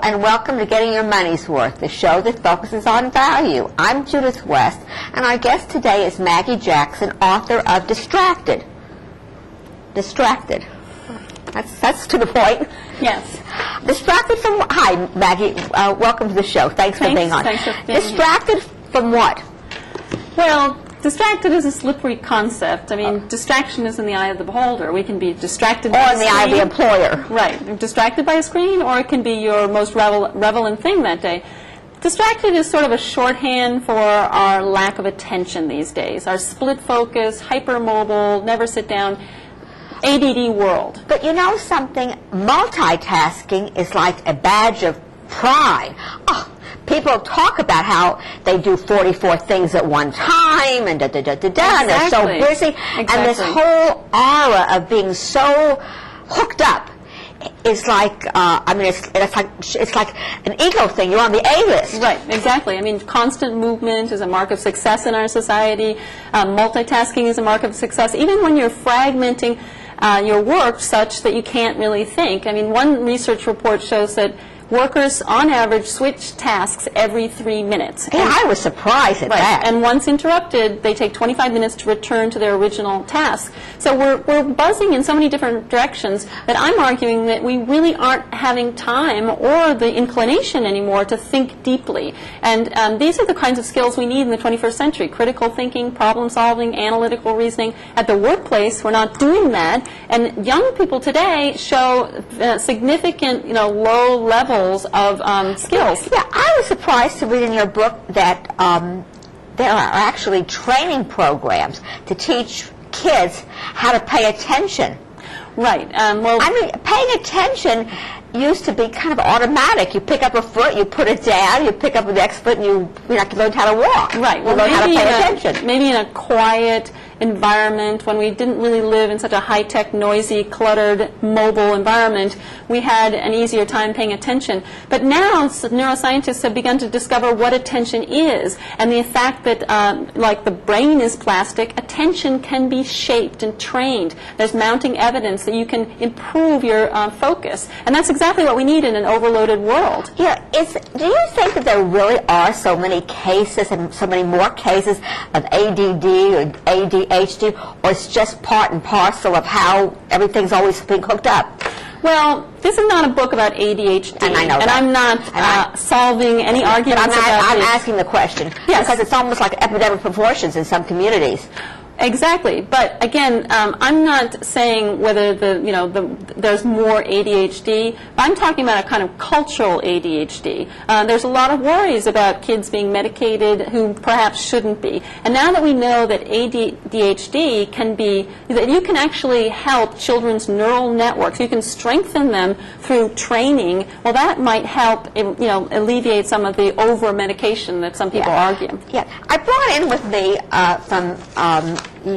and welcome to Getting Your Money's Worth, the show that focuses on value. I'm Judith West, and our guest today is Maggie Jackson, author of Distracted. Distracted. That's to the point. Yes. Distracted from... Hi, Maggie. Welcome to the show. Thanks for being on. Thanks for being Distracted from what? Well, distracted is a slippery concept. I mean, distraction is in the eye of the beholder. We can be distracted by a screen. Or in the eye of the employer. Right. Distracted by a screen, or it can be your most relevant thing that day. Distracted is sort of a shorthand for our lack of attention these days. Our split focus, hypermobile, never sit down, ADD world. But you know something? Multitasking is like a badge of pride. Oh, people talk about how they do 44 things at one time and da-da-da-da-da, and they're so busy. Exactly. And this whole aura of being so hooked up is like, it's like an ego thing. You're on the A-list. Right, exactly. I mean, constant movement is a mark of success in our society. Multitasking is a mark of success. Even when you're fragmenting your work such that you can't really think. I mean, one research report shows that workers, on average, switch tasks every 3 minutes. Yeah, I was surprised at that. And once interrupted, they take 25 minutes to return to their original task. So we're buzzing in so many different directions that I'm arguing that we really aren't having time or the inclination anymore to think deeply. And these are the kinds of skills we need in the 21st century: critical thinking, problem solving, analytical reasoning. At the workplace, we're not doing that. And young people today show significant, low levels of skills. Yeah, I was surprised to read in your book that there are actually training programs to teach kids how to pay attention. Right. Well, I mean, paying attention used to be kind of automatic. You pick up a foot, you put it down, you pick up the next foot, and you learn how to walk. Right. You learn how to pay attention. Maybe in a quiet environment, when we didn't really live in such a high-tech, noisy, cluttered, mobile environment, we had an easier time paying attention. But now neuroscientists have begun to discover what attention is, and the fact that, like the brain is plastic, attention can be shaped and trained. There's mounting evidence that you can improve your focus, and that's exactly what we need in an overloaded world. Yeah. Do you think that there really are so many cases, and so many more cases of ADD or ADHD, or it's just part and parcel of how everything's always being hooked up? Well, this is not a book about ADHD, and I know that. I'm not solving any arguments about I'm asking the question, yes, because it's almost like epidemic proportions in some communities. Exactly, but again, I'm not saying whether there's more ADHD. I'm talking about a kind of cultural ADHD. There's a lot of worries about kids being medicated who perhaps shouldn't be. And now that we know that ADHD can be, that you can actually help children's neural networks, you can strengthen them through training. Well, that might help, alleviate some of the over-medication that some people argue. Yeah, I brought in with me from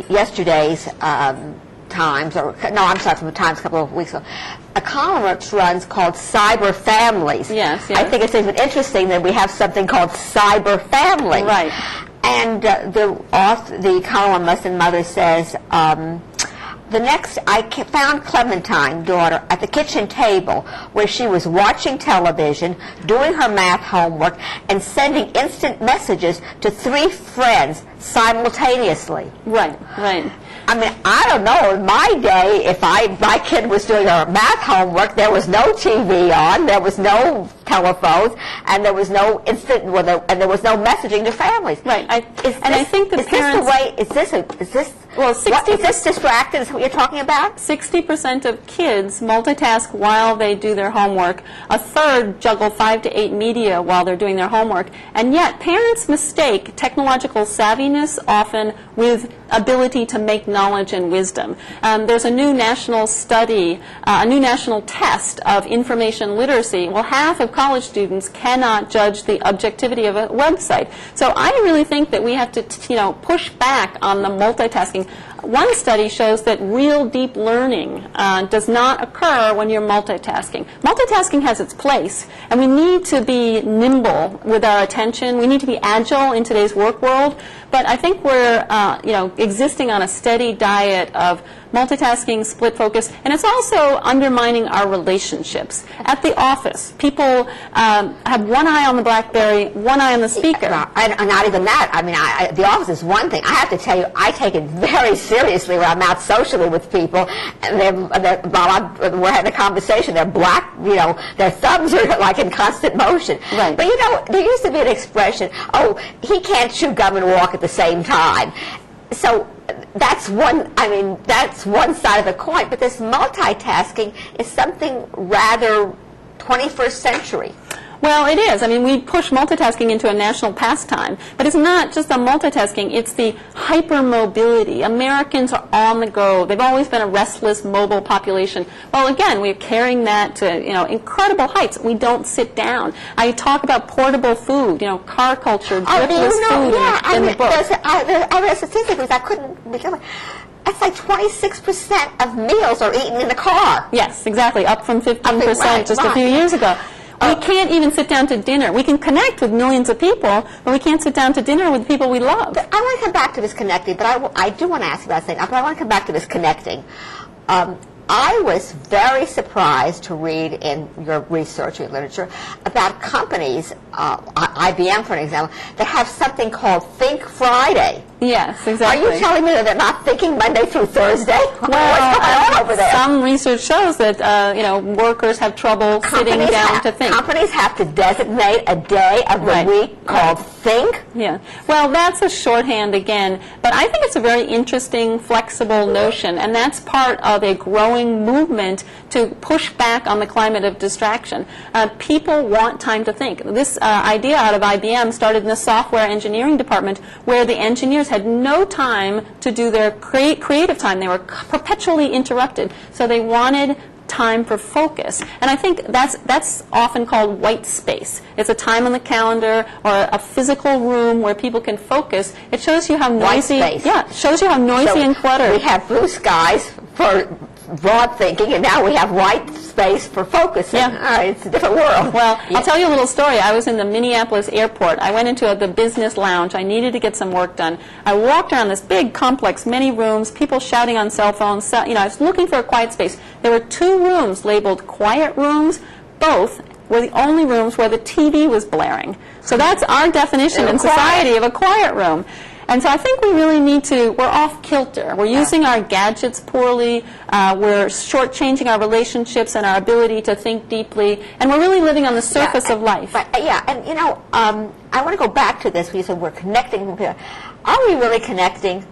yesterday's Times, from the Times a couple of weeks ago, a column which runs called Cyber Families. Yes. I think it's even interesting that we have something called Cyber Family. Right. And the columnist and mother says, I found Clementine, daughter, at the kitchen table where she was watching television, doing her math homework, and sending instant messages to 3 friends simultaneously. Right. I mean, I don't know. In my day, if my kid was doing her math homework, there was no TV on, there was no telephones, and there was no instant, and there was no messaging to families. Right. I think the parents. Is this Well, is this distracted? Is what you're talking about? 60% of kids multitask while they do their homework. A third juggle 5 to 8 media while they're doing their homework. And yet, parents mistake technological savviness often with ability to make knowledge and wisdom. There's a new national study, a new national test of information literacy. Well, half of college students cannot judge the objectivity of a website. So I really think that we have to, push back on the multitasking. One study shows that real deep learning does not occur when you're multitasking. Multitasking has its place, and we need to be nimble with our attention. We need to be agile in today's work world. But I think we're, existing on a steady diet of multitasking, split focus, and it's also undermining our relationships. At the office, people have one eye on the Blackberry, one eye on the speaker. And not even that. I mean, the office is one thing. I have to tell you, I take it very seriously when I'm out socially with people, and while we're having a conversation, their thumbs are like in constant motion. Right. But there used to be an expression, oh, he can't chew gum and walk at the same time. So that's one side of the coin. But this multitasking is something rather 21st century. Well, it is. I mean, we push multitasking into a national pastime, but it's not just the multitasking, it's the hypermobility. Americans are on the go. They've always been a restless, mobile population. Well, again, we're carrying that to, incredible heights. We don't sit down. I talk about portable food, car culture, dripless food in the book. I read statistics, I couldn't believe it. That's like 26% of meals are eaten in the car. Yes, exactly, up from 15% just a few years ago. We can't even sit down to dinner. We can connect with millions of people, but we can't sit down to dinner with people we love. But I want to come back to this connecting, but I do want to ask about something, but I want to come back to this connecting. I was very surprised to read in your research, your literature, about companies, IBM for an example, that have something called Think Friday. Yes, exactly. Are you telling me that they're not thinking Monday through Thursday? Well, what's going on over there? Some research shows that workers have trouble sitting down to think. Companies have to designate a day of the week called Think. Yeah. Well, that's a shorthand again, but I think it's a very interesting, flexible notion, and that's part of a growing movement to push back on the climate of distraction. People want time to think. This idea out of IBM started in the software engineering department, where the engineers had no time to do their creative time. They were perpetually interrupted, so they wanted time for focus. And I think that's often called white space. It's a time on the calendar or a physical room where people can focus. It shows you how noisy. White space. Yeah, it shows you how noisy and cluttered. We have blue skies for broad thinking, and now we have white space for focusing. Yeah. All right, it's a different world. Well, I'll tell you a little story. I was in the Minneapolis airport. I went into the business lounge. I needed to get some work done. I walked around this big complex, many rooms, people shouting on cell phones. I was looking for a quiet space. There were 2 rooms labeled quiet rooms. Both were the only rooms where the TV was blaring. So that's our definition in society of a quiet room. And so I think we really need to, we're off kilter. We're using our gadgets poorly. We're shortchanging our relationships and our ability to think deeply. And we're really living on the surface of life. But, and I want to go back to this. You said we're connecting. Are we really connecting?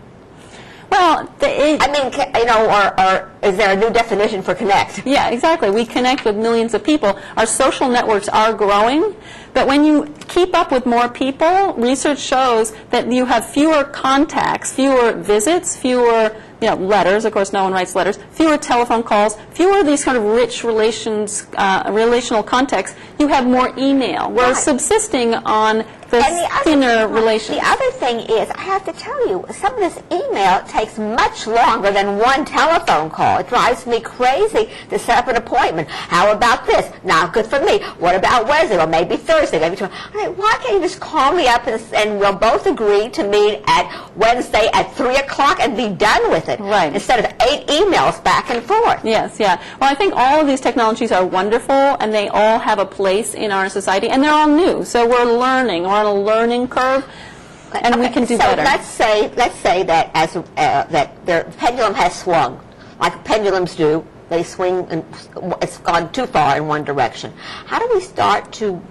Well, or is there a new definition for connect? Yeah, exactly. We connect with millions of people. Our social networks are growing, but when you keep up with more people, research shows that you have fewer contacts, fewer visits, fewer letters. Of course, no one writes letters. Fewer telephone calls, fewer of these kind of rich relational contexts. You have more email. We're subsisting on the thinner relations. The other thing is, I have to tell you, some of this email takes much longer than one telephone call. It drives me crazy to set up an appointment. How about this? Not good for me. What about Wednesday? Or maybe Thursday? Maybe tomorrow. Why can't you just call me up and we'll both agree to meet at Wednesday at 3 o'clock and be done with it? Right. Instead of 8 emails back and forth. Yes, yeah. Well, I think all of these technologies are wonderful, and they all have a place in our society, and they're all new. So we're learning. We're on a learning curve, and we can do better. So let's say that that the pendulum has swung, like pendulums do. They swing, and it's gone too far in one direction. How do we start to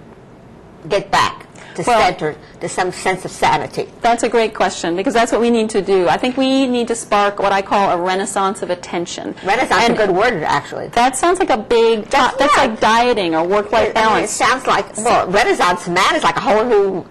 get back to center, to some sense of sanity? That's a great question, because that's what we need to do. I think we need to spark what I call a renaissance of attention. Renaissance is a good word, actually. That sounds like a big, that's like dieting or work-life balance. It sounds like, Renaissance man is like a whole new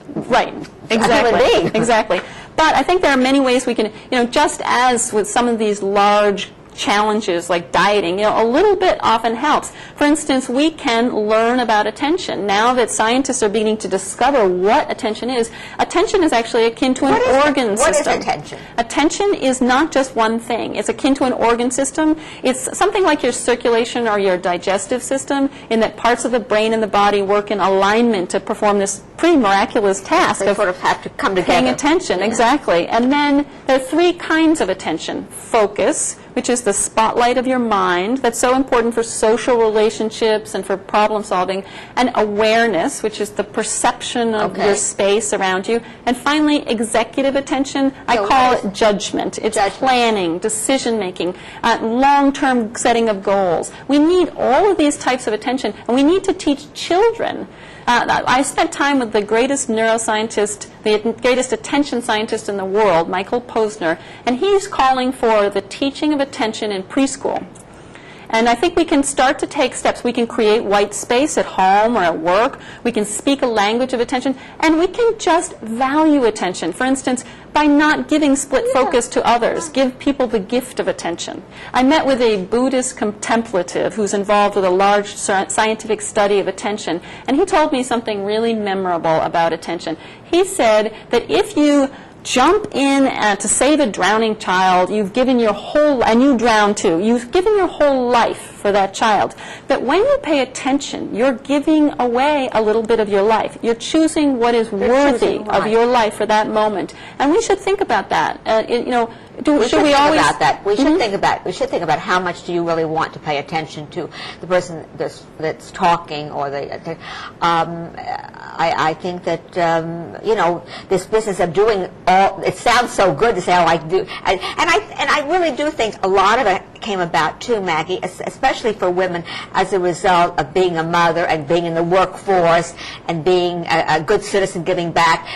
Exactly. human being. Exactly. But I think there are many ways we can, just as with some of these large challenges like dieting, a little bit often helps. For instance, we can learn about attention. Now that scientists are beginning to discover what attention is actually akin to an organ system. What is attention? Attention is not just one thing. It's akin to an organ system. It's something like your circulation or your digestive system, in that parts of the brain and the body work in alignment to perform this pretty miraculous task They of sort of have to come together. paying attention, exactly. And then there are three kinds of attention. Focus, which is the spotlight of your mind, that's so important for social relationships and for problem solving. And awareness, which is the perception of your space around you. And finally, executive attention, I call it judgment. It's planning, decision making, long-term setting of goals. We need all of these types of attention, and we need to teach children. I spent time with the greatest neuroscientist, the greatest attention scientist in the world, Michael Posner, and he's calling for the teaching of attention in preschool. And I think we can start to take steps. We can create white space at home or at work. We can speak a language of attention. And we can just value attention. For instance, by not giving split focus to others, give people the gift of attention. I met with a Buddhist contemplative who's involved with a large scientific study of attention. And he told me something really memorable about attention. He said that if you jump in to save a drowning child, you've given your whole, and you drown too, you've given your whole life for that child. But when you pay attention, you're giving away a little bit of your life. You're choosing what is worthy of your life for that moment. And we should think about that. Should we always about that? We should think about. We should think about how much do you really want to pay attention to the person that's talking, or the. I think that this business of doing all. It sounds so good to say, "Oh, I do," and I really do think a lot of it came about too, Maggie, especially for women, as a result of being a mother and being in the workforce and being a good citizen, giving back.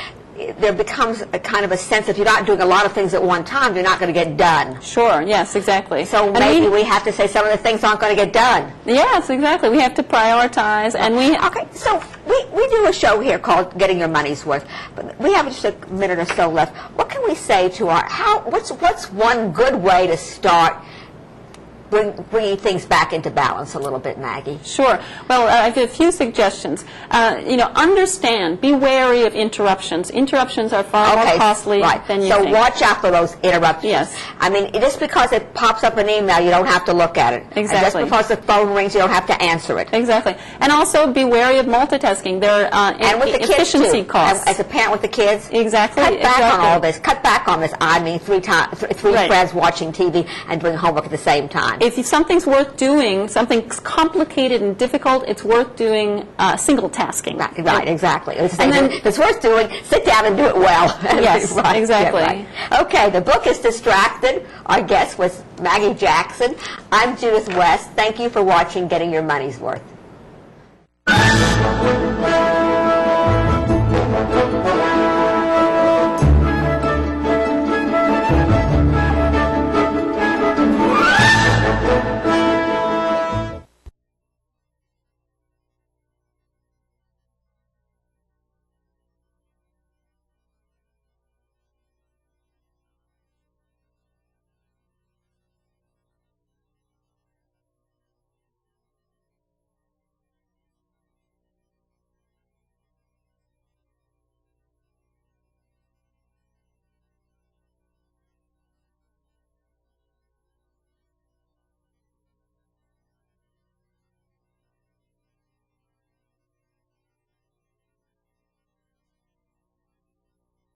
There becomes a kind of a sense if you're not doing a lot of things at one time, you're not going to get done. Sure, yes, exactly. So maybe we have to say some of the things aren't going to get done. Yes, exactly. We have to prioritize, and we... Okay, so we do a show here called Getting Your Money's Worth, but we have just a minute or so left. What can we say to what's one good way to start bringing things back into balance a little bit, Maggie? Sure. Well, I have a few suggestions. Understand, be wary of interruptions. Interruptions are far more costly than you think. So watch out for those interruptions. Yes. I mean, just because it pops up an email, you don't have to look at it. Exactly. And just because the phone rings, you don't have to answer it. Exactly. And also be wary of multitasking. There are efficiency costs. As a parent with the kids, exactly. Cut back on all this. Cut back on this. I mean, three friends watching TV and doing homework at the same time. If something's worth doing, something's complicated and difficult, it's worth doing single tasking. Right, exactly. If it's worth doing, sit down and do it well. Yes, exactly. Yeah, right. Okay, the book is Distracted. Our guest was Maggie Jackson. I'm Judith West. Thank you for watching Getting Your Money's Worth.